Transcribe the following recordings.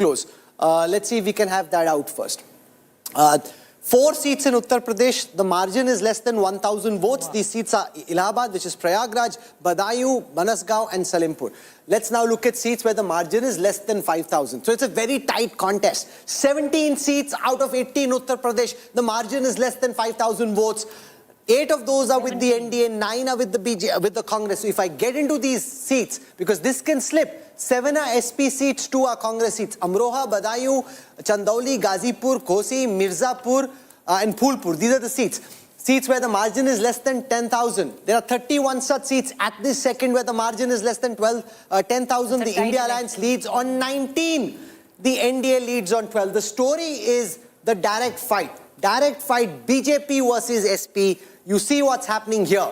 close. Let's see if we can have that out first. 4 seats in Uttar Pradesh, the margin is less than 1,000 votes. Wow. These seats are Allahabad, which is Prayagraj, Badaयूं, Banasgaon and Salimpur. Let's now look at seats where the margin is less than 5,000. So it's a very tight contest. 17 seats out of 18 in Uttar Pradesh, the margin is less than 5,000 votes. 8 of those are with the NDA, 9 are with the Congress. So if I get into these seats, because this can slip, 7 are SP seats, 2 are Congress seats. Amroha, Badaयूं, Chandauli, Ghazipur, Kosi, Mirzapur and Phulpur. These are the seats. Seats where the margin is less than 10,000. There are 31 such seats at this second where the margin is less than 10,000. The India Alliance leads on 19. The NDA leads on 12. The story is the direct fight. Direct fight, BJP versus SP. You see what's happening here.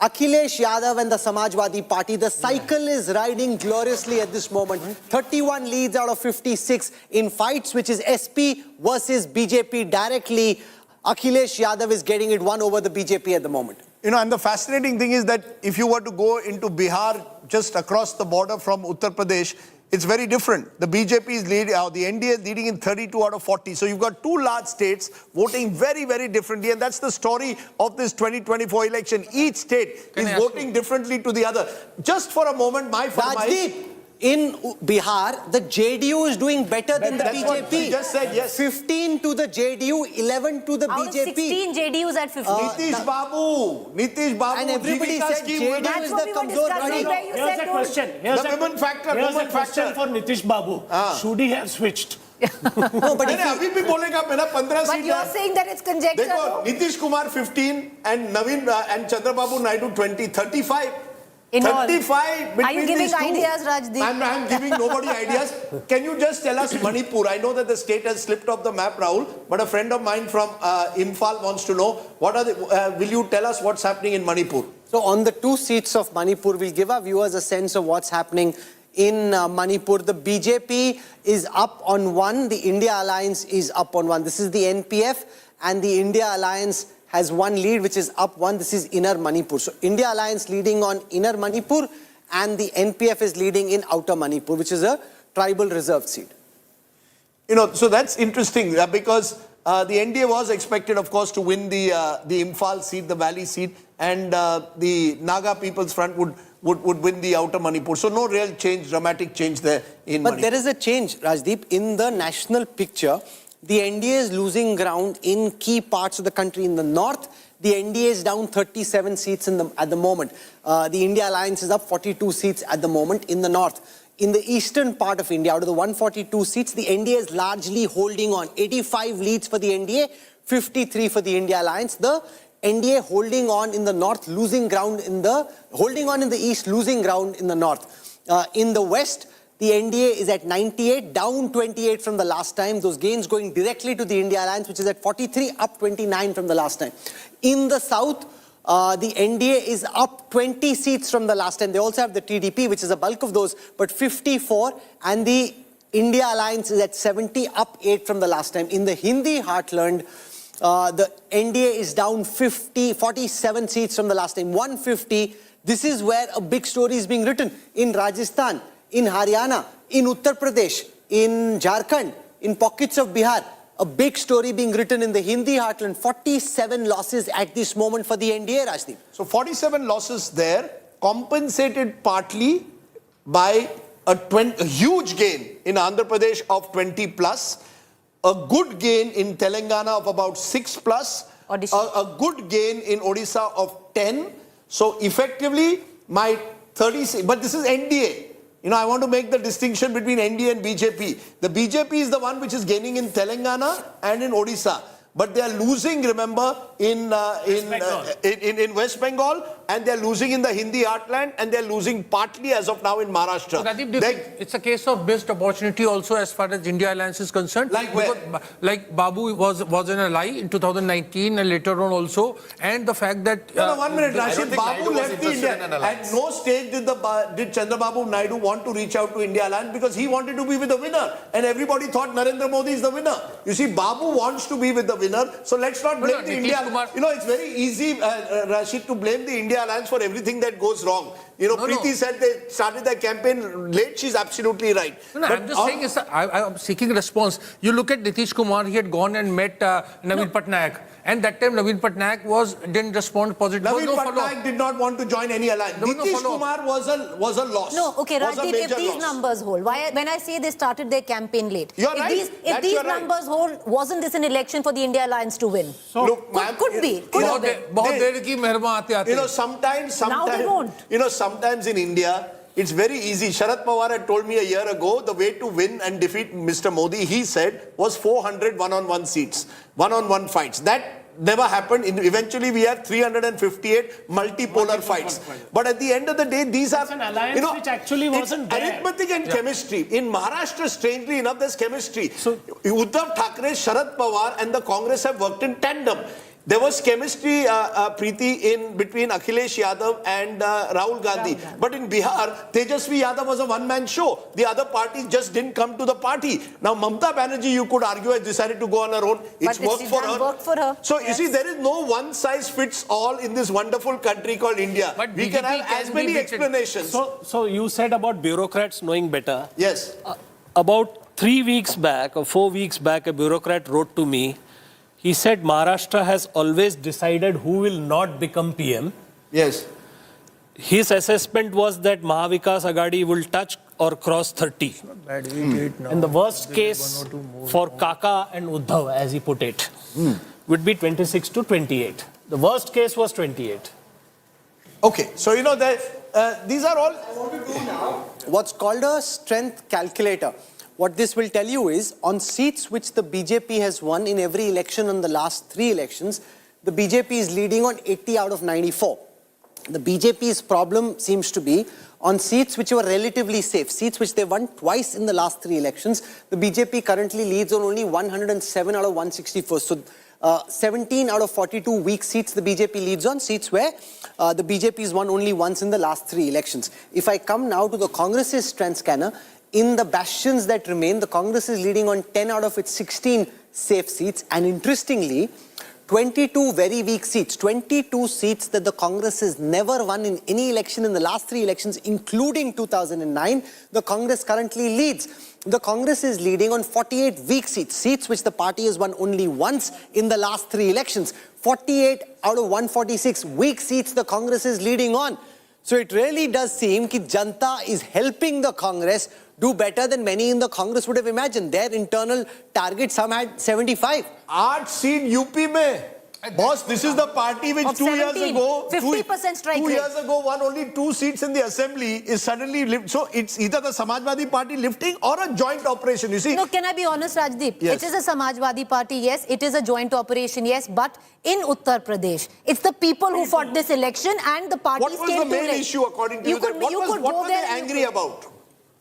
Akhilesh Yadav and the Samajwadi Party, the cycle is riding gloriously at this moment. 31 leads out of 56 in fights, which is SP versus BJP directly. Akhilesh Yadav is getting it one over the BJP at the moment. You know, and the fascinating thing is that if you were to go into Bihar, just across the border from Uttar Pradesh, it's very different. The BJP is leading, the NDA is leading in 32 out of 40. So you've got 2 large states voting very, very differently. And that's the story of this 2024 election. Each state is voting differently to the other. Just for a moment, Rajdeep, in Bihar, the JDU is doing better than the BJP. She just said, yes. 15 to the JDU, 11 to the out BJP. Out of 16 JDUs at 15. Nitish Babu. And everybody said JDU is the Kamzor party. Here's a question. Here's the women factor. Here's a question for Nitish Babu. Should he have switched? No, but अभी भी बोलेगा मेरा 15 seat. But you're saying that it's conjecture. देखो, Nitish Kumar 15 and Naveen and Chandrababu Naidu 20, 35. In 35 all. Are you giving ideas, Rajdeep? I'm giving nobody ideas. Can you just tell us Manipur? I know that the state has slipped off the map, Rahul, but a friend of mine from Imphal wants to know, what are the, will you tell us what's happening in Manipur? So on the 2 seats of Manipur, we'll give our viewers a sense of what's happening in Manipur. The BJP is up on 1, the India Alliance is up on 1. This is the NPF, and the India Alliance has 1 lead, which is up 1. This is Inner Manipur. So India Alliance leading on Inner Manipur, and the NPF is leading in Outer Manipur, which is a tribal reserved seat. You know, so that's interesting because the NDA was expected, of course, to win the Imphal seat, the Valley seat, and the Naga People's Front would win the Outer Manipur. So no real change, dramatic change there in Manipur. But there is a change, Rajdeep, in the national picture. The NDA is losing ground in key parts of the country. In the north, the NDA is down 37 seats at the moment. The India Alliance is up 42 seats at the moment in the north. In the eastern part of India, out of the 142 seats, the NDA is largely holding on. 85 leads for the NDA, 53 for the India Alliance. The NDA holding on in the north, losing ground in the, holding on in the east, losing ground in the north. In the west, the NDA is at 98, down 28 from the last time. Those gains going directly to the India Alliance, which is at 43, up 29 from the last time. In the south, the NDA is up 20 seats from the last time. They also have the TDP, which is a bulk of those, but 54. And the India Alliance is at 70, up 8 from the last time. In the Hindi heartland, the NDA is down 47 seats from the last time, 150. This is where a big story is being written. In Rajasthan, in Haryana, in Uttar Pradesh, in Jharkhand, in pockets of Bihar, a big story being written in the Hindi heartland. 47 losses at this moment for the NDA, Rajdeep. So 47 losses there, compensated partly by a huge gain in Andhra Pradesh of 20 plus, a good gain in Telangana of about 6 plus, a good gain in Odisha of 10. So effectively, my 30, but this is NDA. You know, I want to make the distinction between NDA and BJP. The BJP is the one which is gaining in Telangana and in Odisha. But they are losing, remember, in West Bengal, and they are losing in the Hindi heartland, and they are losing partly as of now in Maharashtra. It's a case of missed opportunity also as far as India Alliance is concerned. Like where? Like Babu was an ally in 2019 and later on also, and the fact that... No, 1 minute, Rashid. Babu left the India. At no stage did Chandrababu Naidu want to reach out to India Alliance because he wanted to be with the winner, and everybody thought Narendra Modi is the winner. You see, Babu wants to be with the winner. So let's not blame the India. You know, it's very easy, Rashid, to blame the India Alliance for everything that goes wrong. Preeti said they started their campaign late. She's absolutely right. No, I'm just saying, I'm seeking a response. You look at Nitish Kumar, he had gone and met Naveen Patnaik. And that time Naveen Patnaik didn't respond positively. Naveen Patnaik did not want to join any alliance. Nitish Kumar was a loss. No, okay, was a Rajdeep, if major these loss. numbers hold, when I say they started their campaign late, You're if right. if these numbers hold, wasn't this an election for the India Alliance to win? Look, ma'am, could be. Could have been. बहुत देर की मेहरमा आते आते. Now they won't. Sometimes in India, it's very easy. Sharad Pawar had told me a year ago, the way to win and defeat Mr. Modi, he said, was 400 one-on-one seats, one-on-one fights. That never happened. Eventually, we have 358 multipolar fights. But at the end of the day, these are an alliance which actually wasn't there. arithmetic and chemistry. In Maharashtra, strangely enough, there's chemistry. So Uddhav Thackeray, Sharad Pawar, and the Congress have worked in tandem. There was chemistry, Preeti, in between Akhilesh Yadav and Rahul Gandhi. But in Bihar, Tejasvi Yadav was a one-man show. The other parties just didn't come to the party. Now, Mamata Banerjee, you could argue, has decided to go on her own. It's worked for her. So, you see, there is no one-size-fits-all in this wonderful country called India. But we BJP can have as many explanations. So you said about bureaucrats knowing better. Yes. About 3 weeks back or 4 weeks back, a bureaucrat wrote to me. He said Maharashtra has always decided who will not become PM. Yes. His assessment was that Mahavikas Agadi will touch or cross 30. And the worst case for Kaka and Uddhav, as he put it, would be 26 to 28. The worst case was 28. Okay. So, these are all... What's called a strength calculator. What this will tell you is, on seats which the BJP has won in every election on the last 3 elections, the BJP is leading on 80 out of 94. The BJP's problem seems to be on seats which were relatively safe, seats which they won twice in the last 3 elections. The BJP currently leads on only 107 out of 164. So 17 out of 42 weak seats the BJP leads on, seats where the BJP has won only once in the last 3 elections. If I come now to the Congress's strength scanner, in the bastions that remain, the Congress is leading on 10 out of its 16 safe seats. And interestingly, 22 very weak seats, 22 seats that the Congress has never won in any election in the last 3 elections, including 2009, the Congress currently leads. The Congress is leading on 48 weak seats, seats which the party has won only once in the last 3 elections. 48 out of 146 weak seats the Congress is leading on. So it really does seem that Janta is helping the Congress do better than many in the Congress would have imagined. Their internal target, some had 75. 8 seat UP mein. Boss, this is the party which Of 2 years 17, ago, 50% strike 2 rate. years ago won only 2 seats in the assembly, is suddenly lift. So it's either the Samajwadi party lifting or a joint operation. You see? No, can I be honest, Rajdeep? Yes. It is a Samajwadi party, yes. It is a joint operation, yes. But in Uttar Pradesh, it's the people who fought this election and the parties What was the main issue according to you? What were they angry about?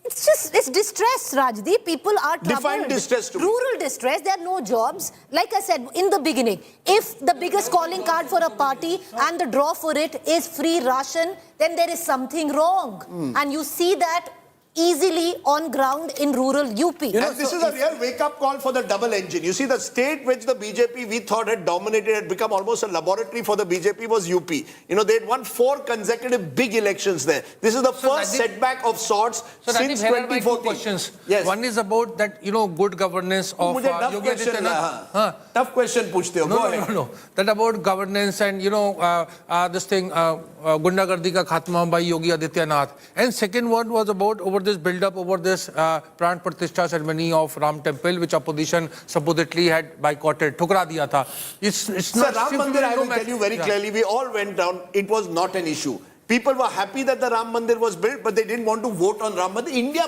It's distress, Rajdeep. People are troubled. Define distress to me. Rural distress. There are no jobs. Like I said in the beginning, if the biggest calling card for a party and the draw for it is free ration, then there is something wrong. And you see that easily on ground in rural UP. And this is a real wake-up call for the double engine. You see, the state which the BJP we thought had dominated, had become almost a laboratory for the BJP, was UP. They'd won 4 consecutive big elections there. This is the first setback of sorts since 2014. 2 questions. Yes. One is about that, good governance of Yogi Adityanath. Tough question puchte ho. Go ahead. No. That about governance and, this thing, Gundagardi ka khatma by Yogi Adityanath. And second one was about over this build-up over this Pran Pratishtha ceremony of Ram Temple, which opposition supposedly had boycotted. Thukra diya tha. It's Sir, Ram Mandir, I will tell you very clearly, we all went down. It was not an issue. People were happy that the Ram Mandir was built, but they didn't want to vote on Ram Mandir. India,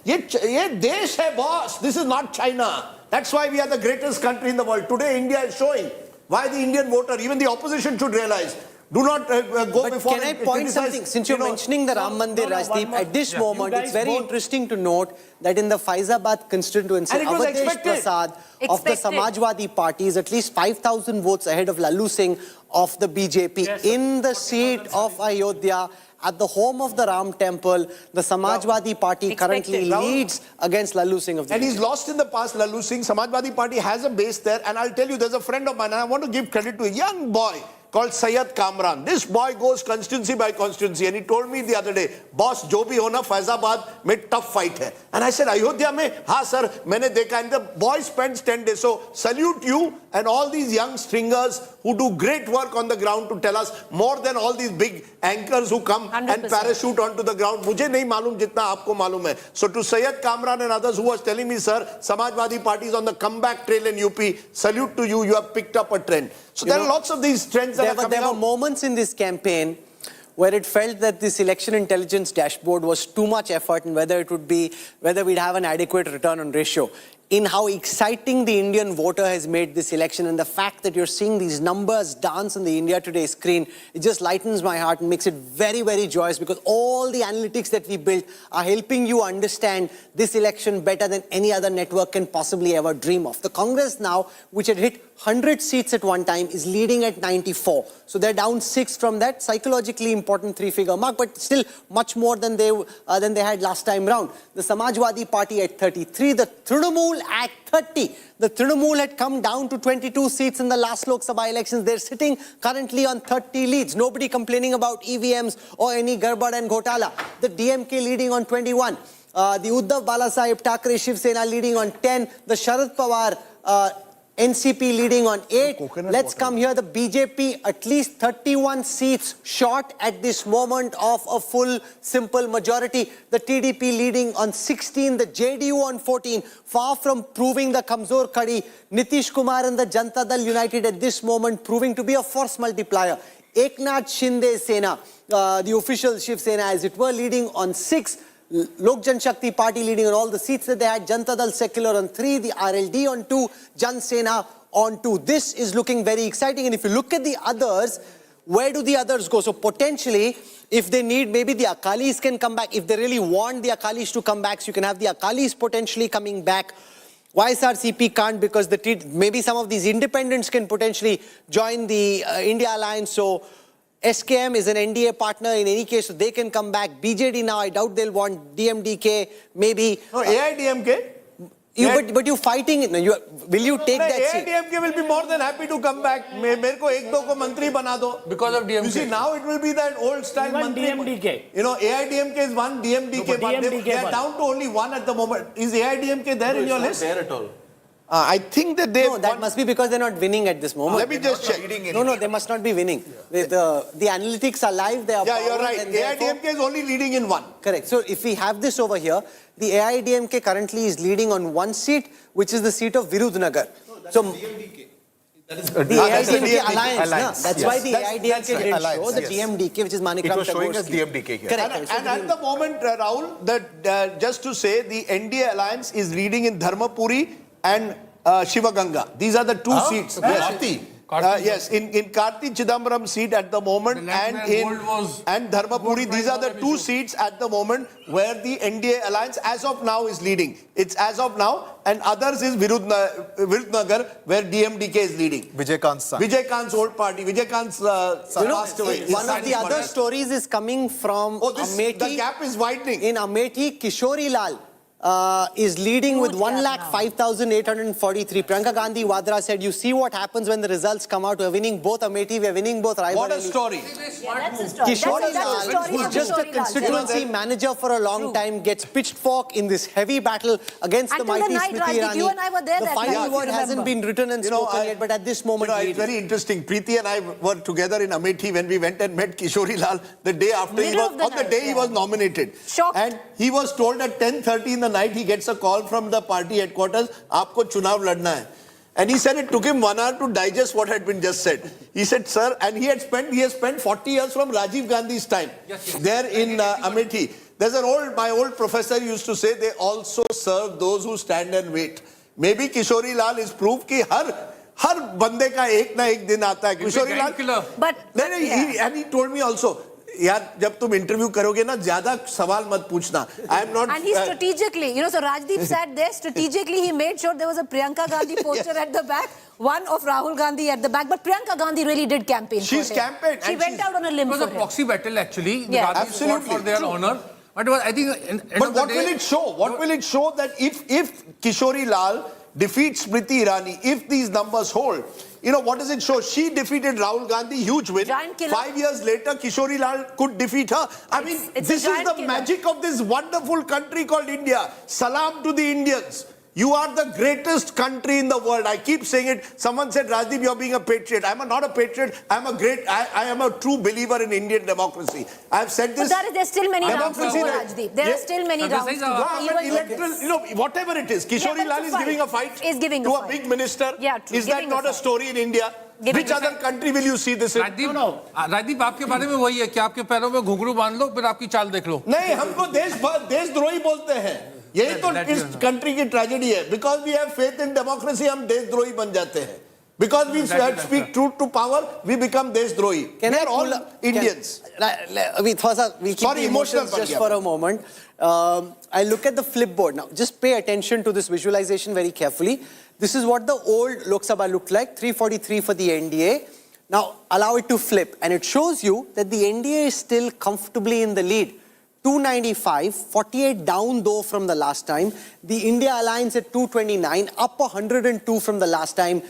ye desh hai, boss. This is not China. That's why we are the greatest country in the world. Today, India is showing why the Indian voter, even the opposition should realize. Do not go but before. Can I point something? Since you're mentioning the Ram Mandir, Rajdeep, at this moment, it's very interesting to note that in the Faizabad constituency, Avadesh Prasad of the Samajwadi party is at least 5,000 votes ahead of Lalu Singh of the BJP in the seat of Ayodhya. At the home of the Ram Temple, the Samajwadi party currently leads against Lalu Singh of the BJP. And he's lost in the past, Lalu Singh. Samajwadi party has a base there. And I'll tell you, there's a friend of mine, and I want to give credit to a young boy, called Syed Kamran. This boy goes constituency by constituency, and he told me the other day, boss, jo bhi hona Faizabad mein tough fight hai. And I said, Ayodhya mein, ha sir, maine dekha. And the boy spends 10 days. So salute you and all these young stringers who do great work on the ground to tell us more than all these big anchors who come 100%. and parachute onto the ground. Mujhe nahi malum jitna aapko malum hai. So to Syed Kamran and others who was telling me, sir, Samajwadi party is on the comeback trail in UP. Salute to you. You have picked up a trend. So there are lots of these trends that are coming There were out. moments in this campaign where it felt that this election intelligence dashboard was too much effort and whether we'd have an adequate return on ratio. In how exciting the Indian voter has made this election, and the fact that you're seeing these numbers dance on the India Today screen, it just lightens my heart and makes it very, very joyous, because all the analytics that we built are helping you understand this election better than any other network can possibly ever dream of. The Congress now, which had hit 100 seats at one time, is leading at 94. So they're down 6 from that psychologically important 3-figure mark, but still much more than they had last time round. The Samajwadi party at 33, the Trinamool at 30. The Trinamool had come down to 22 seats in the last Lok Sabha elections. They're sitting currently on 30 leads. Nobody complaining about EVMs or any garbad and ghotala. The DMK leading on 21. The Uddhav Balasaheb Thackeray Shiv Sena leading on 10. The Sharad Pawar NCP leading on 8. Let's come here. The BJP at least 31 seats short at this moment of a full simple majority. The TDP leading on 16. The JDU on 14. Far from proving the Kamzor Kadi. Nitish Kumar and the Janata Dal United at this moment proving to be a force multiplier. Eknath Shinde Sena, the official Shiv Sena as it were, leading on 6. Lok Janshakti party leading on all the seats that they had. Janata Dal Secular on 3, the RLD on 2, Jan Sena on 2. This is looking very exciting. And if you look at the others, where do the others go? So potentially, if they need, maybe the Akalis can come back. If they really want the Akalis to come back, so you can have the Akalis potentially coming back. YSRCP can't, because maybe some of these independents can potentially join the India Alliance. So SKM is an NDA partner in any case, so they can come back. BJD now, I doubt they'll want. DMDK, maybe. No, AIDMK. But you're fighting it. Will you take that seat? AIDMK will be more than happy to come back. मेरे को एक दो को मंत्री बना दो. Because of DMK. You see, now it will be that old style Even mantri. DMDK. You know, AIDMK is one, DMDK, No, but DMDK they are one. down to only one at the moment. Is AIDMK there in your list? There at all. I think that they. No, that must be because they're not winning at this moment. Let me just check. No, they must not be winning. The analytics are live. They are Yeah, you're powered, right. and therefore- AIDMK is only leading in one. Correct. So if we have this over here, the AIDMK currently is leading on 1 seat, which is the seat of Virudhunagar. So the AIDMK alliance. That's why the AIDMK didn't alliance, show the yes. DMDK, which is Manikram It was showing as Tagore's DMDK here. Correct. And at the moment, Rahul, that just to say, the NDA alliance is leading in Dharmapuri and Shivaganga. These are the two seats. Karti. Yes, in Karti Chidambaram seat at the moment, and Dharmapuri, these are the two seats at the moment where the NDA alliance as of now is leading. It's as of now, and others is Virudhunagar, where DMDK is leading. Vijay son. Vijay old party. Vijay passed away. One of the other stories is coming from Amethi. The gap is widening. In Amethi, Kishori Lal is leading with 1,05,843. Priyanka Gandhi Vadra said, you see what happens when the results come out. We're winning both Amethi, we're winning both Raibari. What a story. Yeah, that's a story. Kishori That's a Lal, story who's of just a Kishori Lal. constituency manager for a long time, gets pitchfork in this heavy battle against Until the mighty the night, Smriti Rajdeep, Irani. you and I were there The that final night, if word you hasn't remember. been written and spoken yet, but at this moment, it's very interesting. Preeti and I were together in Amethi when we went and met Kishori Lal the day after he Middle was, of the on the night, day he yeah. was nominated. Shocked. And he was told at 10:30 in the night, he gets a call from the party headquarters, aapko chunav ladna hai. And he said it took him 1 hour to digest what had been just said. He said, sir, and he has spent 40 years from Rajiv Gandhi's time there in Amethi. There's my old professor used to say, they also serve those who stand and wait. Maybe Kishori Lal is proof कि हर बंदे का एक ना एक दिन आता है. Kishori Lal. But And he told me also, यार जब तुम इंटरव्यू करोगे ना ज्यादा सवाल मत पूछना. I am not. And he strategically, so Rajdeep sat there, strategically he made sure there was a Priyanka Gandhi poster at the back, one of Rahul Gandhi at the back, but Priyanka Gandhi really did campaign She's for him. campaigned. She went out on a limb It was for a him. proxy battle actually. The Yeah. Gandhis fought for their honor. But I think. But what will it show? What will it show that if Kishori Lal defeats Smriti Irani, if these numbers hold, you know, what does it show? She defeated Rahul Gandhi, huge win. Giant killer. 5 years later, Kishori Lal could defeat her. I mean, it's a this is giant the killer. magic of this wonderful country called India. Salam to the Indians. You are the greatest country in the world. I keep saying it. Someone said, Rajdeep, you're being a patriot. I'm not a patriot. I am a true believer in Indian democracy. I've said this. But there's still many rounds to Democracy, go, right? Rajdeep. There are still many rounds to go. But Even with electoral, this. you know, whatever it is, Kishori Yeah, that's Lal a is fight. giving a fight Is giving to a a fight. big minister. Yeah, true. Is that Giving a not a fight. story in India? Giving Which a other country will you see this in? Rajdeep Rajdeep आपके बारे में वही है कि आपके पैरों में घुंघरू बांध लो फिर आपकी चाल देख लो नहीं, हमको देशद्रोही बोलते हैं. यही तो इस कंट्री की ट्रेजेडी है. Because we have faith in democracy, हम देशद्रोही बन जाते हैं. Because we speak truth to power, we become देशद्रोही. We are all Indians. We'll keep Sorry, the emotions emotional just for a moment. I look at the flipboard now. Just pay attention to this visualization very carefully. This is what the old Lok Sabha looked like, 343 for the NDA. Now, allow it to flip. And it shows you that the NDA is still comfortably in the lead. 295, 48 down though from the last time. The India Alliance at 229, up 102 from the last time.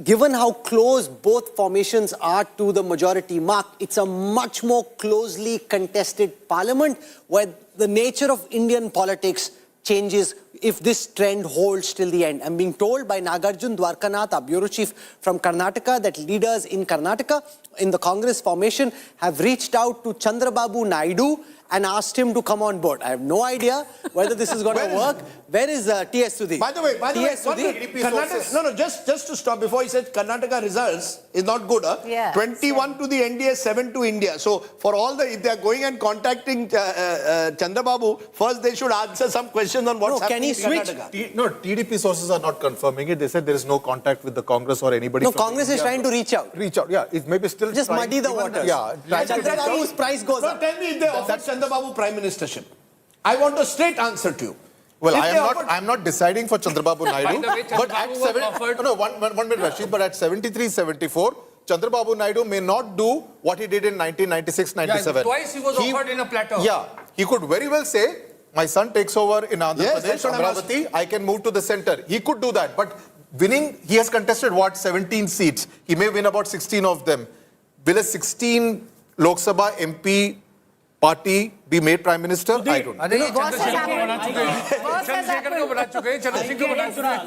Given how close both formations are to the majority mark, it's a much more closely contested parliament where the nature of Indian politics changes if this trend holds till the end. I'm being told by Nagarjun Dwarkanath, our bureau chief from Karnataka, that leaders in Karnataka in the Congress formation have reached out to Chandrababu Naidu and asked him to come on board. I have no idea whether this is going to work. Where is T.S. Sudhir? By the way, T.S. Sudhir? Karnataka, just to stop before he said Karnataka results is not good. Yeah, 21 to the NDA, 7 to India. So for all if they are going and contacting Chandrababu, first they should answer some questions on what's Can happening he in switch? Karnataka. No, TDP sources are not confirming it. They said there is no contact with the Congress or anybody. No, from Congress is India trying to reach out. Reach out, yeah. It may be still Just trying- muddy the even- waters. Yeah. trying to reach out. Chandrababu's price goes So up. tell me if they offered Chandrababu Prime Ministership. I want a straight answer to you. Well, If I they am offered- not. I am not deciding for Chandrababu Naidu. the way, But at Chandrababu was offered- one minute, Rashid. But at 73-74, Chandrababu Naidu may not do what he did in 1996-97. Yeah, twice he was offered in a platter. Yeah, he could very well say, "My son takes over in Andhra Yes, Pradesh, that's what I'm Amravati. I can move to the center." He could do that, but winning, he has contested what 17 seats. He may win about 16 of them. Will a 16 Lok Sabha MP party be made Prime Minister? I don't know. अरे ये Boss has Chandrashekhar को बना happened. चुके हैं Boss has Chandrashekhar को बना चुके हैं चंद्रशेखर को बना चुके हैं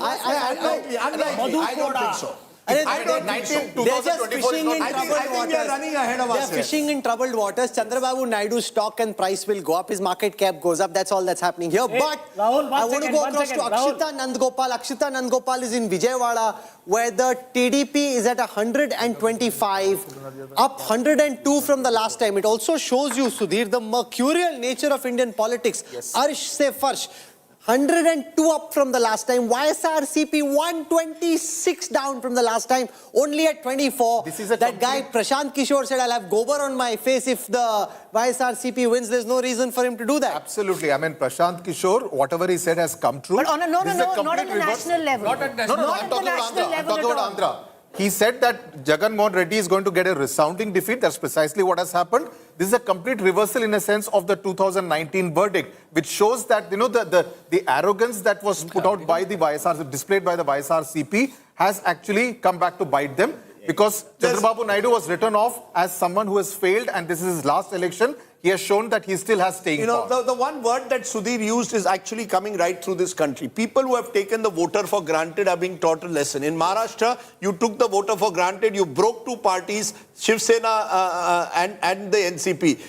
Unlikely. I don't think so. I don't think so. They're just 2024 fishing in is not- I think troubled we are waters. running ahead of They're us here. fishing in troubled waters. Chandrababu Naidu's stock and price will go up. His market cap goes up. That's all that's happening here. But Rahul, I want to go across to Akshita Nandgopal. Akshita Nandgopal is in Vijayawada, where the TDP is at 125, up 102 from the last time. It also shows you, Sudhir, the mercurial nature of Indian politics. Arsh se farsh. 102 up from the last time. YSRCP 126 down from the last time. Only at 24. This is a that guy Prashant Kishore said, "I'll have gobar on my face if the YSRCP wins." There's no reason for him to do that. Absolutely. I mean, Prashant Kishore, whatever he said has come true. But on a, no, This no, is a no, not complete on the reverse. national level. Not at national No, Not I'm at the talking about national Andhra. I'm level talking at all. about Andhra. He said that Jagan Mohan Reddy is going to get a resounding defeat. That's precisely what has happened. This is a complete reversal in a sense of the 2019 verdict, which shows that, you know, the arrogance that was put out by the YSR, displayed by the YSRCP, has actually come back to bite them. Because Chandrababu Naidu was written off as someone who has failed, and this is his last election. He has shown that he still has staying You know, power. the one word that Sudhir used is actually coming right through this country. People who have taken the voter for granted are being taught a lesson. In Maharashtra, you took the voter for granted. You broke two parties, Shiv Sena and the NCP.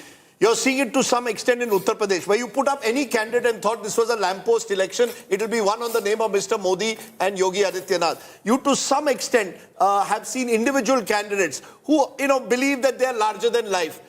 You're seeing it to some extent in Uttar Pradesh, where you put up any candidate and thought this was a lamppost election. It will be one on the name of Mr. Modi and Yogi Adityanath. You, to some extent, have seen individual candidates who, you know, believe that they are larger than life,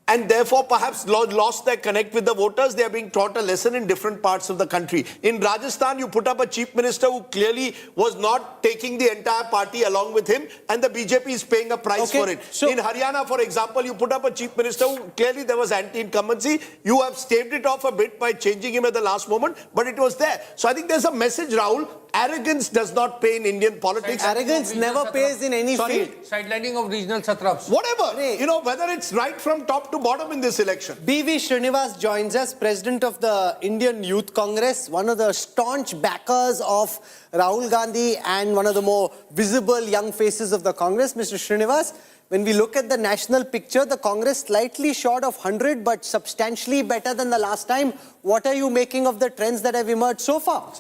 and therefore perhaps lost their connect with the voters. They are being taught a lesson in different parts of the country. In Rajasthan, you put up a chief minister who clearly was not taking the entire party along with him, and the BJP is paying a price Okay, for it. so- In Haryana, for example, you put up a chief minister who clearly there was anti-incumbency. You have staved it off a bit by changing him at the last moment, but it was there. So I think there's a message, Rahul, arrogance does not pay in Indian politics. Arrogance never pays in any Sorry? field. Sidelining of regional satraps. Whatever, Hey. you know, whether it's right from top to bottom in this election. B.V. Srinivas joins us, president of the Indian Youth Congress, one of the staunch backers of Rahul Gandhi and one of the more visible young faces of the Congress. Mr. Srinivas, when we look at the national picture, the Congress slightly short of 100 but substantially better than the last time. What are you making of the trends that have emerged so far?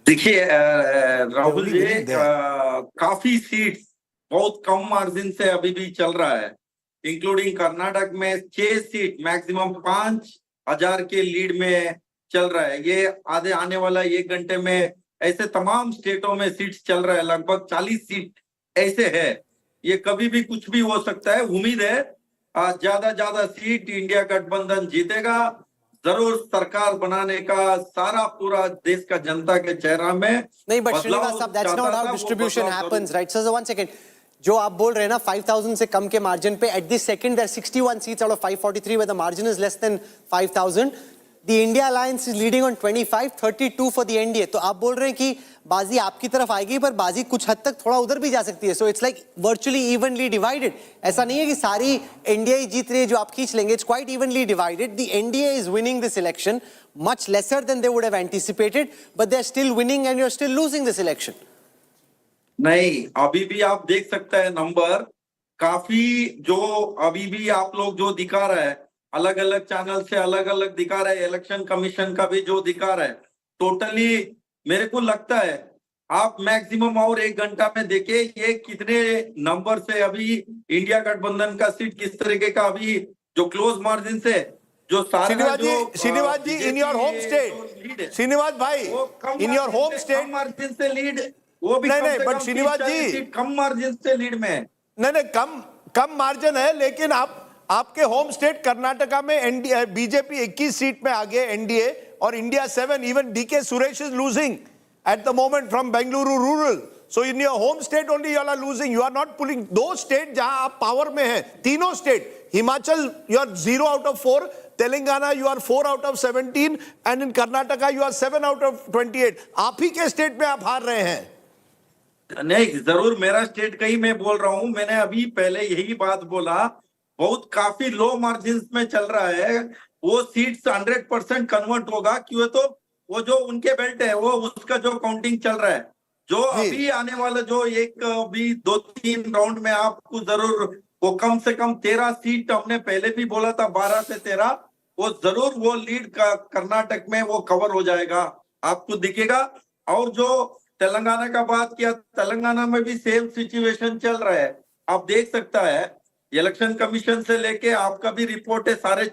देखिए राहुल जी काफी seats बहुत कम margin से अभी भी चल रहा है, including Karnataka में 6 सीट मैक्सिमम 5,000 के लीड में चल रहा है। ये आने वाला 1 घंटे में ऐसे तमाम स्टेटों में सीट्स चल रहा है, लगभग 40 सीट ऐसे है। ये कभी भी कुछ भी हो सकता है। उम्मीद है ज्यादा सीट इंडिया गठबंधन जीतेगा, जरूर सरकार बनाने का सारा पूरा देश का जनता के चेहरा में नहीं, but Srinivas साहब, that's not how distribution happens, right? So 1 second. जो आप बोल रहे हैं ना 5,000 से कम के मार्जिन पे, at this second there are 61 seats out of 543 where the margin is less than 5,000. The India Alliance is leading on 25, 32 for the NDA. तो आप बोल रहे हैं कि बाजी आपकी तरफ आएगी पर बाजी कुछ हद तक थोड़ा उधर भी जा सकती है. So it's like virtually evenly divided. ऐसा नहीं है कि सारी NDA ही जीत रही है जो आप खींच लेंगे. It's quite evenly divided. The NDA is winning this election much lesser than they would have anticipated, but they're still winning and you're still losing this election. नहीं, अभी भी आप देख सकते हैं नंबर काफी जो अभी भी आप लोग जो दिखा रहा है, अलग अलग चैनल से अलग अलग दिखा रहा है, इलेक्शन कमीशन का भी जो दिखा रहा है, टोटली मेरे को लगता है आप मैक्सिमम और 1 घंटा में देखे ये कितने नंबर से अभी इंडिया गठबंधन का सीट किस तरीके का अभी जो क्लोज मार्जिन से जो Srinivas ji in your home state, Srinivas भाई in your home state margin से लीड, वो भी नहीं बट श्रीनिवास जी कम मार्जिन से लीड में नहीं कम मार्जिन है, लेकिन आपके होम स्टेट कर्नाटका में एनडीए बीजेपी 21 सीट में आगे एनडीए और India 7, even DK Suresh is losing at the moment from Bengaluru rural. So in your home state only you are losing, you are not pulling. 2 state जहां आप power में हैं, तीनों state, Himachal you are 0 out of 4, Telangana you are 4 out of 17 and in Karnataka you are 7 out of 28. आप ही के state में आप हार रहे हैं. नहीं, जरूर मेरा स्टेट का ही मैं बोल रहा हूं. मैंने अभी पहले यही बात बोला, बहुत काफी लो मार्जिन में चल रहा है. वो सीट्स 100% कन्वर्ट होगा, क्यों तो वो जो उनके बेल्ट है वो उसका जो काउंटिंग चल रहा है, जो अभी आने वाला जो एक भी 2-3 राउंड में आपको जरूर वो कम से कम 13 सीट हमने पहले भी बोला था, 12 से 13 वो जरूर वो लीड का कर्नाटक में वो कवर हो जाएगा, आपको दिखेगा. और जो तेलंगाना का बात किया, तेलंगाना में भी सेम सिचुएशन चल रहा है. आप देख सकता है इलेक्शन कमीशन से लेके आपका भी रिपोर्ट है, सारे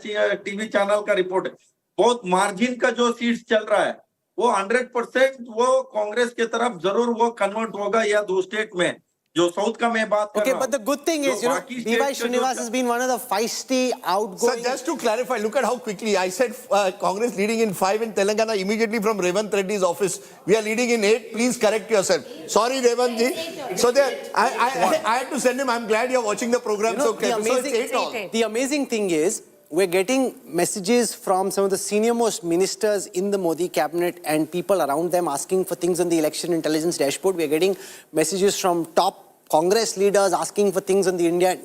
टीवी चैनल का रिपोर्ट है, बहुत मार्जिन का जो सीट्स चल रहा है वो 100% वो कांग्रेस के तरफ जरूर वो कन्वर्ट होगा, या 2 स्टेट में जो साउथ का मैं बात कर रहा हूं. Okay, but the good thing is, you know, B.Y. Srinivas has been one of the feisty, outgoing. So just to clarify, look at how quickly I said Congress leading in 5 in Telangana immediately from Revant Reddy's office. We are leading in 8. Please correct yourself. Sorry, Revant ji. So there, I had to send him. I'm glad you're watching the program. You know, So it's 8 all. The amazing thing is, we're getting messages from some of the senior most ministers in the Modi cabinet and people around them asking for things on the election intelligence dashboard. We're getting messages from top Congress leaders asking for things on the India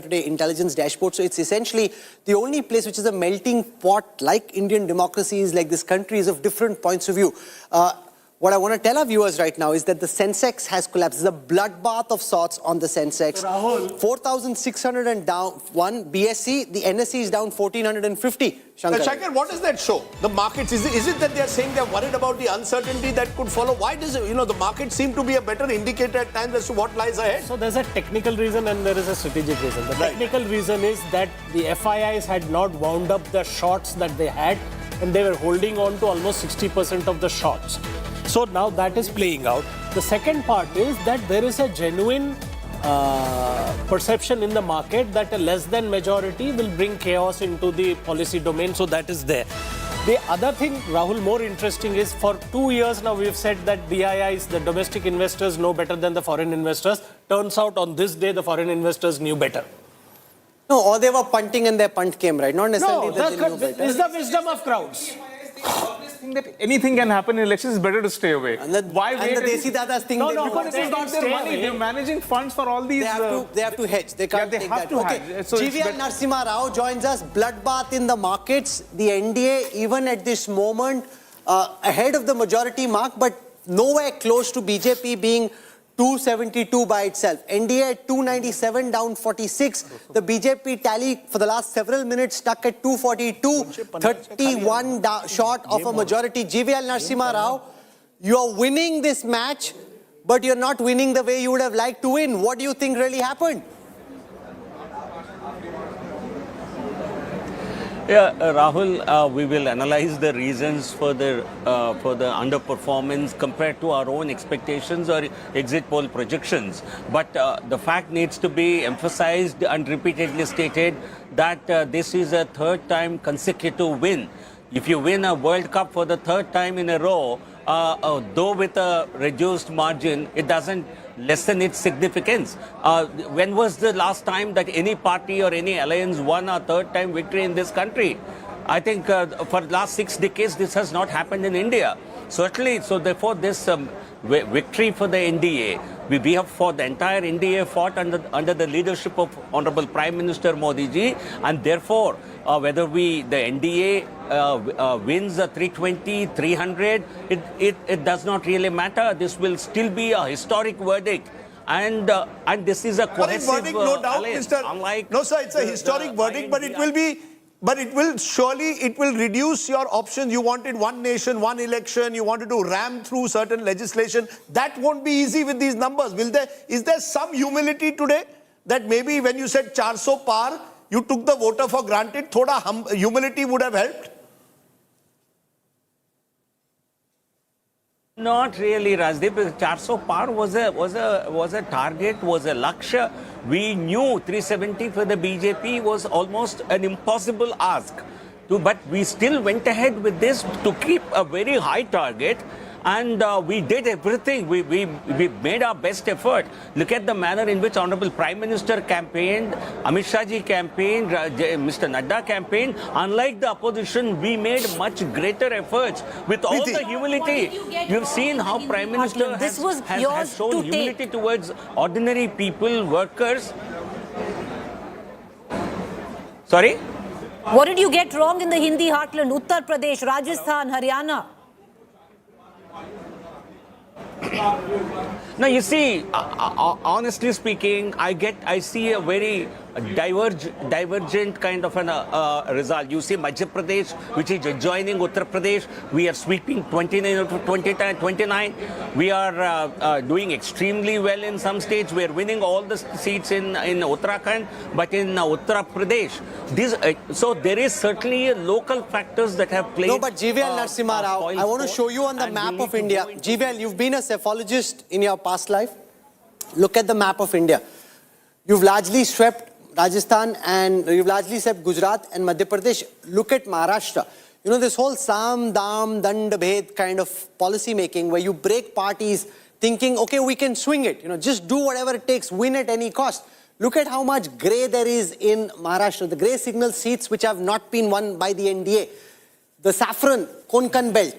Today intelligence dashboard. So it's essentially the only place which is a melting pot like Indian democracy is, like this country is of different points of view. What I want to tell our viewers right now is that the Sensex has collapsed. There's a bloodbath of sorts on the Sensex. 4,601 BSE. The NSE is down 1,450. Shankar, what does that show? The markets, is it that they're saying they're worried about the uncertainty that could follow? Why does it, the markets seem to be a better indicator at times as to what lies ahead? So there's a technical reason and there is a strategic reason. The technical reason is that the FIIs had not wound up the shorts that they had, and they were holding on to almost 60% of the shorts. So now that is playing out. The second part is that there is a genuine perception in the market that a less than majority will bring chaos into the policy domain. So that is there. The other thing, Rahul, more interesting is for 2 years now we've said that DIIs, the domestic investors, know better than the foreign investors. Turns out on this day the foreign investors knew better. No, or they were punting and their punt came right. Not necessarily that they knew better. It's the wisdom of crowds. think that anything can happen in elections, it's better to stay away. And the Desi Dadas think No, they no, do because what this is not their money. They're managing funds for all these. they have to hedge. They can't they take have that. to Okay. hedge. So it's GVL Narasimha Rao joins us. Bloodbath in the markets. The NDA, even at this moment, ahead of the majority mark, but nowhere close to BJP being 272 by itself. NDA at 297, down 46. The BJP tally for the last several minutes stuck at 242, 31 short of a majority. GVL Narasimha Rao, you are winning this match, but you're not winning the way you would have liked to win. What do you think really happened? Yeah, Rahul, we will analyze the reasons for the underperformance compared to our own expectations or exit poll projections. But the fact needs to be emphasized and repeatedly stated that this is a third time consecutive win. If you win a World Cup for the third time in a row, though with a reduced margin, it doesn't lessen its significance. When was the last time that any party or any alliance won a third time victory in this country? I think for the last 6 decades, this has not happened in India. Certainly, so therefore this victory for the NDA, we have fought, the entire NDA fought under the leadership of Honorable Prime Minister Modi ji, and therefore whether the NDA wins a 320, 300, it does not really matter. This will still be a historic verdict. And this is a cohesive verdict, no doubt, alliance. Mr. No, sir, it's a historic verdict, but it will be. But it will reduce your options. You wanted one nation, one election. You wanted to ram through certain legislation. That won't be easy with these numbers. Is there some humility today that maybe when you said 400 par, you took the voter for granted? Thoda humility would have helped. Not really, Rajdeep. 400 par was a target, was a lakshya. We knew 370 for the BJP was almost an impossible ask. But we still went ahead with this to keep a very high target. And we did everything. We made our best effort. Look at the manner in which Honorable Prime Minister campaigned, Amit Shah ji campaigned, Mr. Nadda campaigned. Unlike the opposition, we made much greater efforts with all the humility. You've seen how Prime Minister has shown humility towards ordinary people, workers. Sorry? What did you get wrong in the Hindi heartland? Uttar Pradesh, Rajasthan, Haryana? Now, you see, honestly speaking, I see a very divergent kind of an result. You see Madhya Pradesh, which is adjoining Uttar Pradesh, we are sweeping 29 out of 29. We are doing extremely well in some states. We are winning all the seats in Uttarakhand, but in Uttar Pradesh, so there is certainly local factors that have played. No, but GVL Narasimha Rao, I want to show you on the map of India. GVL, you've been a cephalogist in your past life. Look at the map of India. You've largely swept Rajasthan and you've largely swept Gujarat and Madhya Pradesh. Look at Maharashtra. You know, this whole Sam, Dam, Dand, Bhed kind of policy making where you break parties thinking, okay, we can swing it. You know, just do whatever it takes, win at any cost. Look at how much grey there is in Maharashtra. The grey signal seats which have not been won by the NDA. The saffron, Konkan belt.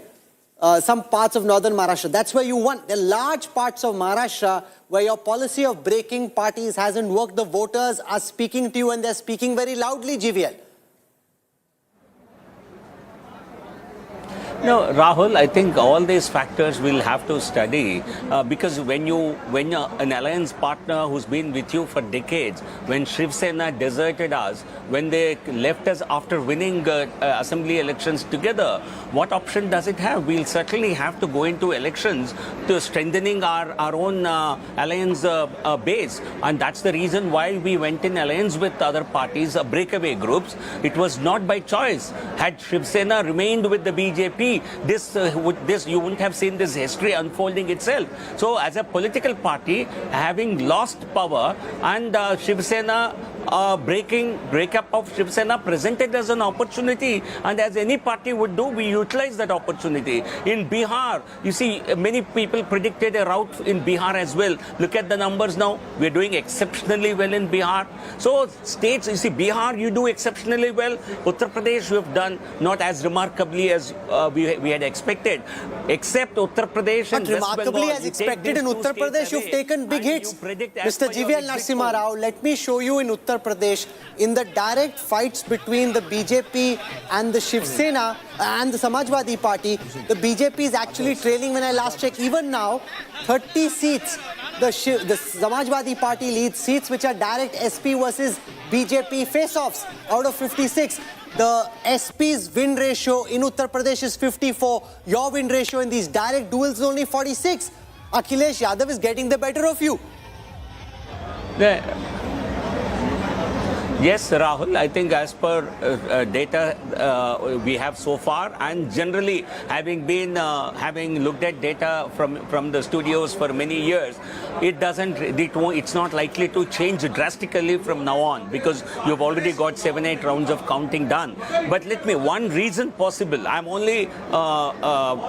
Some parts of northern Maharashtra. That's where you won. There are large parts of Maharashtra where your policy of breaking parties hasn't worked. The voters are speaking to you and they're speaking very loudly, GVL. No, Rahul, I think all these factors we'll have to study because when an alliance partner who's been with you for decades, when Shiv Sena deserted us, when they left us after winning assembly elections together, what option does it have? We'll certainly have to go into elections to strengthening our own alliance base. And that's the reason why we went in alliance with other parties, breakaway groups. It was not by choice. Had Shiv Sena remained with the BJP, you wouldn't have seen this history unfolding itself. So as a political party, having lost power and Shiv Sena breakup of Shiv Sena presented as an opportunity, and as any party would do, we utilize that opportunity. In Bihar, you see, many people predicted a rout in Bihar as well. Look at the numbers now. We're doing exceptionally well in Bihar. So states, you see, Bihar, you do exceptionally well. Uttar Pradesh, we have done not as remarkably as we we had expected, except Uttar Pradesh and But West remarkably, Bengal. as You take expected these in two Uttar states Pradesh, you've away taken big and hits. you predict as Mr. per your GVL exit Narasimha poll. Rao, let me show you in Uttar Pradesh, in the direct fights between the BJP and the Shiv Sena and the Samajwadi party, the BJP is actually trailing when I last checked. Even now, 30 seats. The Samajwadi party leads seats which are direct SP versus BJP face-offs out of 56. The SP's win ratio in Uttar Pradesh is 54. Your win ratio in these direct duels is only 46. Akhilesh Yadav is getting the better of you. Yes, Rahul, I think as per data we have so far, and generally having looked at data from the studios for many years, it's not likely to change drastically from now on, because you've already got 7-8 rounds of counting done. But one reason possible, I'm only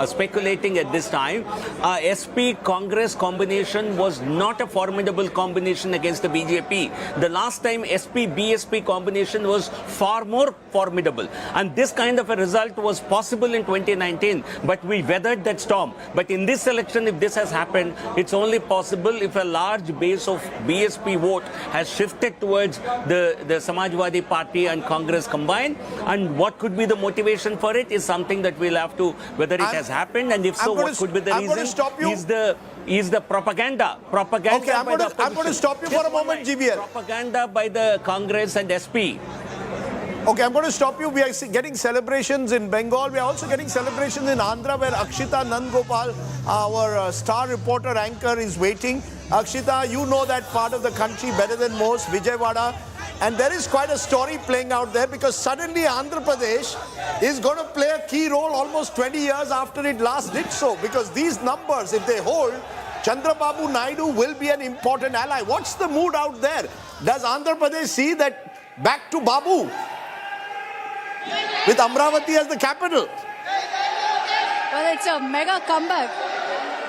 speculating at this time, SP Congress combination was not a formidable combination against the BJP. The last time SP BSP combination was far more formidable, and this kind of a result was possible in 2019, but we weathered that storm. But in this election, if this has happened, it's only possible if a large base of BSP vote has shifted towards the Samajwadi party and Congress combined, and what could be the motivation for it is something that we'll have to, whether it has happened, and if so, what could be the reason. Is the propaganda. Okay, I'm going to stop you for a moment, GVL. Propaganda by the Congress and SP. Okay, I'm going to stop you. We are getting celebrations in Bengal. We are also getting celebrations in Andhra, where Akshita Nandgopal, our star reporter anchor, is waiting. Akshita, you know that part of the country better than most, Vijayawada. And there is quite a story playing out there, because suddenly Andhra Pradesh is going to play a key role almost 20 years after it last did so. Because these numbers, if they hold, Chandrababu Naidu will be an important ally. What's the mood out there? Does Andhra Pradesh see that back to Babu with Amravati as the capital? Well, it's a mega comeback.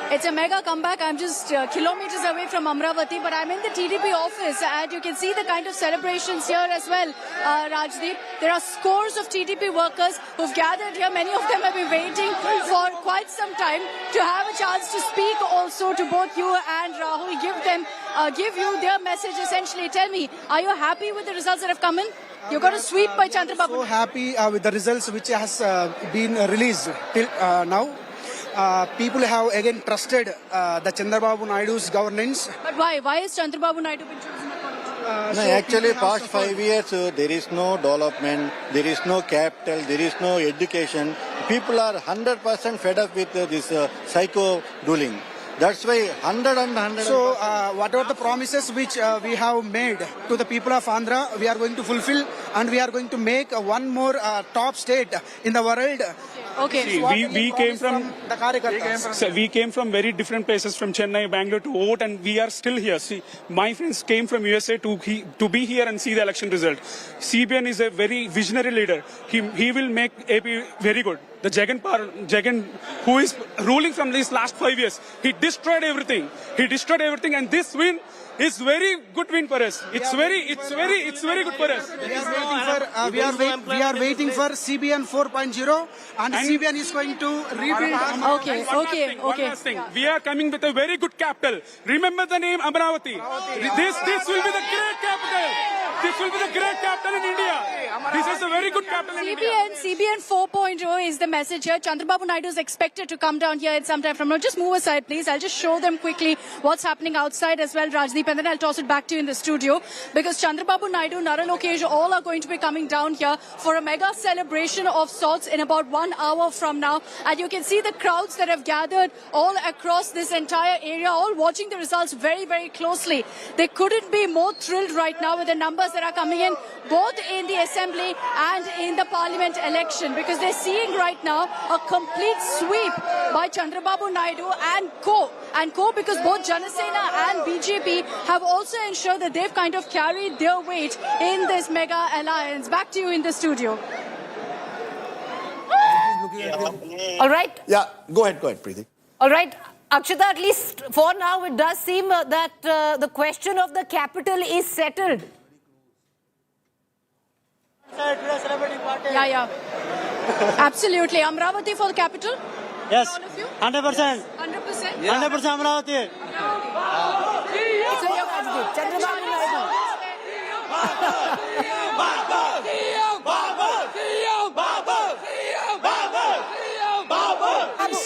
It's a mega comeback. I'm just kilometers away from Amravati, but I'm in the TDP office, and you can see the kind of celebrations here as well, Rajdeep. There are scores of TDP workers who've gathered here. Many of them have been waiting for quite some time to have a chance to speak also to both you and Rahul. Give you their message essentially. Tell me, are you happy with the results that have come in? You got a sweep by Chandrababu. So happy with the results which has been released till now. People have again trusted the Chandrababu Naidu's governance. But why? Why has Chandrababu Naidu been chosen? Actually, past 5 years, there is no development, there is no capital, there is no education. People are 100% fed up with this psycho ruling. That's why 100. So, whatever the promises which we have made to the people of Andhra, we are going to fulfill, and we are going to make one more top state in the world. Okay. See, we came from very different places, from Chennai, Bangalore to vote, and we are still here. See, my friends came from USA to be here and see the election result. CBN is a very visionary leader. He will make AP very good. The Jagan, who is ruling from these last 5 years, he destroyed everything. And this win is very good win for us. It's very good for us. We are waiting for CBN 4.0, and CBN is going to rebuild. Okay. One last thing. We are coming with a very good capital. Remember the name Amravati. This will be the great capital. This will be the great capital in India. This is a very good capital in India. CBN 4.0 is the message here. Chandrababu Naidu is expected to come down here in some time from now. Just move aside, please. I'll just show them quickly what's happening outside as well, Rajdeep, and then I'll toss it back to you in the studio. Because Chandrababu Naidu, Nara Lokesh, all are going to be coming down here for a mega celebration of sorts in about 1 hour from now. And you can see the crowds that have gathered all across this entire area, all watching the results very, very closely. They couldn't be more thrilled right now with the numbers that are coming in, both in the assembly and in the parliament election, because they're seeing right now a complete sweep by Chandrababu Naidu and co, because both Janasena and BJP have also ensured that they've kind of carried their weight in this mega alliance. Back to you in the studio. All right. Yeah, go ahead, Preeti. All right. Akshita, at least for now, it does seem that the question of the capital is settled. Yeah. Absolutely. Amravati for the capital? Yes. All of you? 100%. 100%? 100% Amravati. Chandrababu Naidu.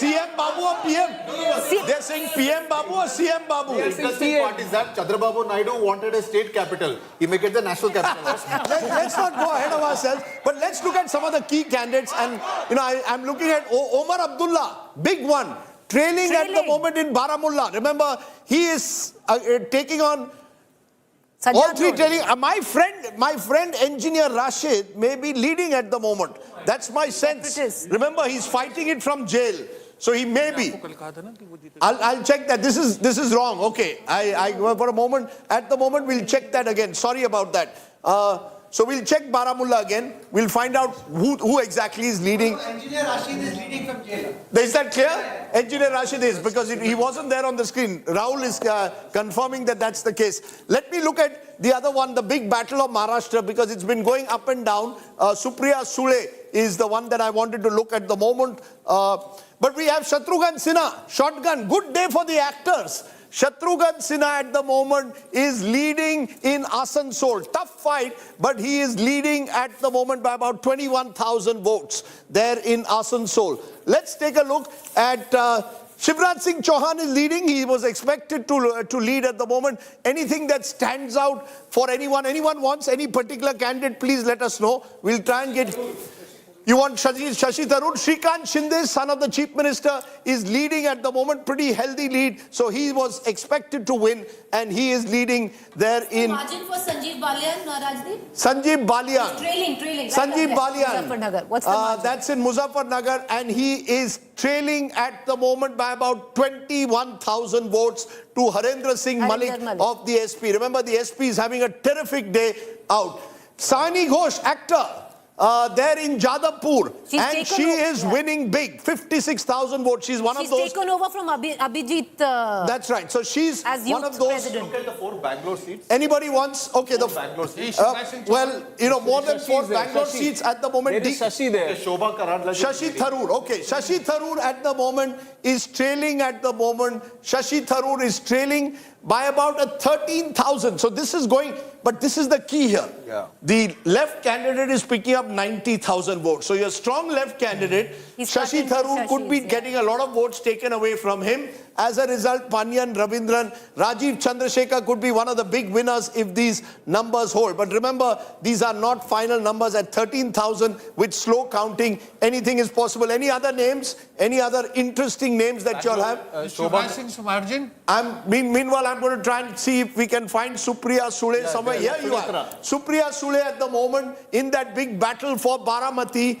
CM Babu or PM? They're saying PM Babu or CM Babu? The interesting part is that Chandrababu Naidu wanted a state capital. He make it the national capital. Let's not go ahead of ourselves, but let's look at some of the key candidates. And I'm looking at Omar Abdullah, big one, trailing at the moment in Baramulla. Remember, he is taking on all three trailing. My friend engineer Rashid may be leading at the moment. That's my sense. Remember, he's fighting it from jail. So he may be. I'll check that. This is wrong. Okay. I for a moment, at the moment, we'll check that again. Sorry about that. So we'll check Baramulla again. We'll find out who exactly is leading. Engineer Rashid is leading from jail. Is that clear? Engineer Rashid is, because he wasn't there on the screen. Rahul is confirming that that's the case. Let me look at the other one, the big battle of Maharashtra, because it's been going up and down. Supriya Sule is the one that I wanted to look at the moment. But we have Shatrughan Sinha, shotgun. Good day for the actors. Shatrughan Sinha at the moment is leading in Asansol. Tough fight, but he is leading at the moment by about 21,000 votes there in Asansol. Let's take a look at Shivraj Singh Chauhan is leading. He was expected to lead at the moment. Anything that stands out for anyone? Anyone wants any particular candidate, please let us know. We'll try and get... You want Shashi Tharoor? Shrikant Shinde, son of the Chief Minister, is leading at the moment. Pretty healthy lead. So he was expected to win, and he is leading there in... Margin for Sanjeev Balian, Rajdeep? Sanjeev Balian. Trailing. Sanjeev Balian. Muzaffarnagar. What's the margin? That's in Muzaffarnagar, and he is trailing at the moment by about 21,000 votes to Harendra Singh Malik of the SP. Remember, the SP is having a terrific day out. Saini Ghosh, actor. There in Jadavpur, and she is winning big, 56,000 votes. She's one of those. She's taken over from Abhijit. That's right. So she's one of those. President. Look at the 4 Bangalore seats. Anybody wants? Okay, the Bangalore seats. well, more than 4 Bangalore seats at the moment. There is Shashi there. Shobha Karandla. Shashi Tharoor. Okay, Shashi Tharoor at the moment is trailing at the moment. Shashi Tharoor is trailing by about 13,000. So this is going, but this is the key here. Yeah. The left candidate is picking up 90,000 votes. So your strong left candidate, Shashi Tharoor, could be getting a lot of votes taken away from him. As a result, Panyan, Ravindran, Rajiv Chandrasekhar could be one of the big winners if these numbers hold. But remember, these are not final numbers. At 13,000 with slow counting, anything is possible. Any other names? Any other interesting names that you all have? Shivraj Singh's margin? Meanwhile, I'm going to try and see if we can find Supriya Sule somewhere. Here you are. Supriya Sule at the moment in that big battle for Baramati.